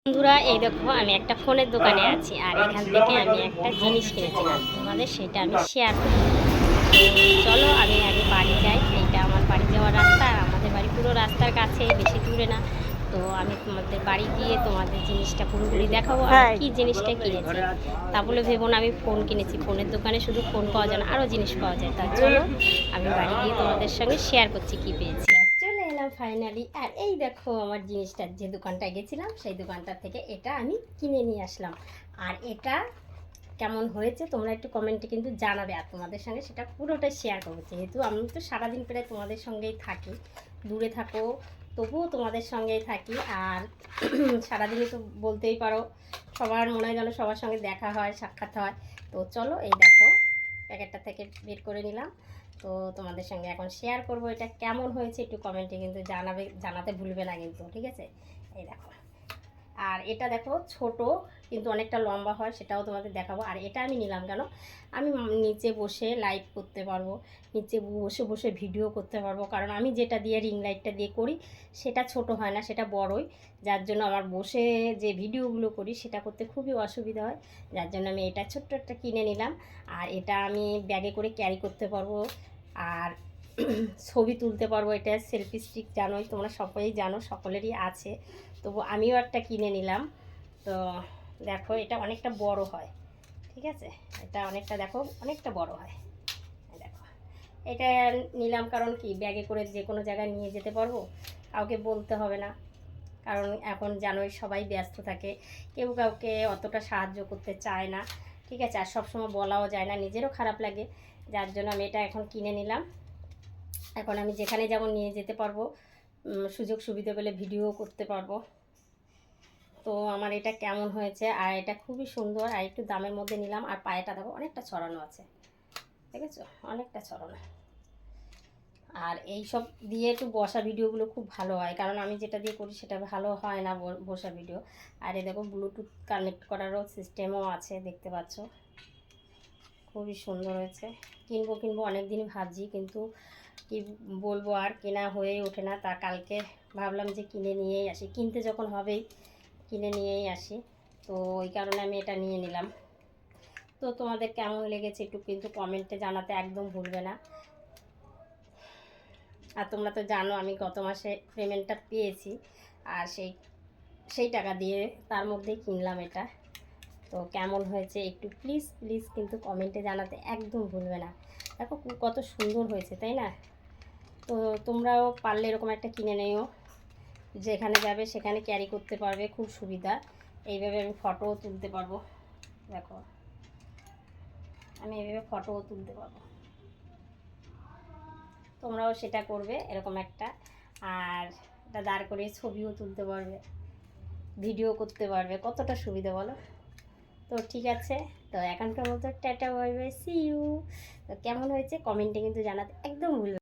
বন্ধুরা, এই দেখো আমি একটা ফোনের দোকানে আছি আর এখান থেকে আমি একটা জিনিস কিনেছিলাম, তোমাদের সেটা আমি শেয়ার করি। চলো আমি আগে বাড়ি যাই। এইটা আমার বাড়ি যাওয়ার রাস্তা, আর আমাদের বাড়ি পুরো রাস্তার কাছে, বেশি দূরে না। তো আমি তোমাদের বাড়ি গিয়ে তোমাদের জিনিসটা পুরোপুরি দেখাবো আমি কী জিনিসটা কিনেছি। তা বলে ভেবো না আমি ফোন কিনেছি, ফোনের দোকানে শুধু ফোন পাওয়া যায় না, আরও জিনিস পাওয়া যায়। তা চলো আমি বাড়ি গিয়ে তোমাদের সঙ্গে শেয়ার করছি কী পেয়েছি। চলে এলাম ফাইনালি, আর এই দেখো আমার জিনিসটা, যে দোকানটায় গেছিলাম সেই দোকানটা থেকে এটা আমি কিনে নিয়ে আসলাম। আর এটা কেমন হয়েছে তোমরা একটু কমেন্টে কিন্তু জানাবে, আর তোমাদের সঙ্গে সেটা পুরোটাই শেয়ার করবো। যেহেতু আমি তো সারাদিন প্রায় তোমাদের সঙ্গেই থাকি, দূরে থাকো তবুও তোমাদের সঙ্গেই থাকি। আর সারাদিনে তো বলতেই পারো সবার মনে হয় যেন সবার সঙ্গে দেখা হয়, সাক্ষাৎ হয়। তো চলো এই দেখো প্যাকেটটা থেকে বের করে নিলাম। তো তোমাদের সঙ্গে এখন শেয়ার করব এটা কেমন হয়েছে, একটু কমেন্টে কিন্তু জানাতে ভুলবে না কিন্তু, ঠিক আছে? এই দেখো, আর এটা দেখো ছোট কিন্তু অনেকটা লম্বা হয়, সেটাও তোমাদের দেখাবো। আর এটা আমি নিলাম কেন, আমি নিচে বসে লাইভ করতে পারবো, নিচে বসে বসে ভিডিও করতে পারবো। কারণ আমি যেটা দিয়ে রিং লাইটটা দিয়ে করি সেটা ছোট হয় না, সেটা বড়ই। যার জন্য আমার বসে যে ভিডিওগুলো করি সেটা করতে খুবই অসুবিধা হয়। যার জন্য আমি এটা ছোট্ট একটা কিনে নিলাম। আর এটা আমি ব্যাগে করে ক্যারি করতে পারবো, আর ছবি তুলতে পারবো। এটা সেলফি স্টিক জানোই তোমরা, সকলেই জানো, সকলেরই আছে। তবু আমিও একটা কিনে নিলাম। তো দেখো এটা অনেকটা বড় হয়, ঠিক আছে? এটা অনেকটা দেখো অনেকটা বড় হয়। দেখো এটা নিলাম কারণ কি, ব্যাগে করে যে কোনো জায়গায় নিয়ে যেতে পারবো, কাউকে বলতে হবে না। কারণ এখন জানোই সবাই ব্যস্ত থাকে, কেউ কাউকে অতটা সাহায্য করতে চায় না, ঠিক আছে? আর সবসময় বলাও যায় না, নিজেরও খারাপ লাগে। যার জন্য আমি এটা এখন কিনে নিলাম। এখন আমি যেখানে যেমন নিয়ে যেতে পারবো, সুযোগ সুবিধা পেলে ভিডিও করতে পারবো। তো আমার এটা কেমন হয়েছে, আর এটা খুবই সুন্দর, আর একটু দামের মধ্যে নিলাম। আর পায়েটা দেখো অনেকটা ছড়ানো আছে, দেখেছো? অনেকটা ছড়ানো। আর এই সব দিয়ে একটু বসা ভিডিওগুলো খুব ভালো হয়, কারণ আমি যেটা দিয়ে করি সেটা ভালো হয় না বসা ভিডিও। আর এই দেখো ব্লুটুথ কানেক্ট করারও সিস্টেমও আছে, দেখতে পাচ্ছ, খুবই সুন্দর হয়েছে। কিনবো অনেক দিনই ভাবছি, কিন্তু কি বলবো, আর কেনা হয়ে ওঠে না। তা কালকে ভাবলাম যে কিনে নিয়েই আসি, কিনতে যখন হবেই কিনে নিয়েই আসি। তো ওই কারণে আমি এটা নিয়ে নিলাম। তো তোমাদের কেমন লেগেছে একটু কিন্তু কমেন্টে জানাতে একদম ভুলবে না। আর তোমরা তো জানো আমি গত মাসে পেমেন্টটা পেয়েছি, আর সেই টাকা দিয়ে তার মধ্যেই কিনলাম এটা। তো কেমন হয়েছে একটু প্লিজ প্লিজ কিন্তু কমেন্টে জানাতে একদম ভুলবে না। দেখো কত সুন্দর হয়েছে, তাই না? তো তোমরাও পারলে এরকম একটা কিনে নিও, যেখানে যাবে সেখানে ক্যারি করতে পারবে, খুব সুবিধা। এইভাবে আমি ফটোও তুলতে পারবো, দেখো আমি এইভাবে ফটোও তুলতে পারবো। তোমরাও সেটা করবে এরকম একটা। আর এটা দাঁড় করে ছবিও তুলতে পারবে, ভিডিও করতে পারবে, কতটা সুবিধা বলো? তো ঠিক আছে, তো এখনকার মতো tata, bye bye, see you. তো কেমন হয়েছে কমেন্টে কিন্তু জানাতে একদম ভুলবে।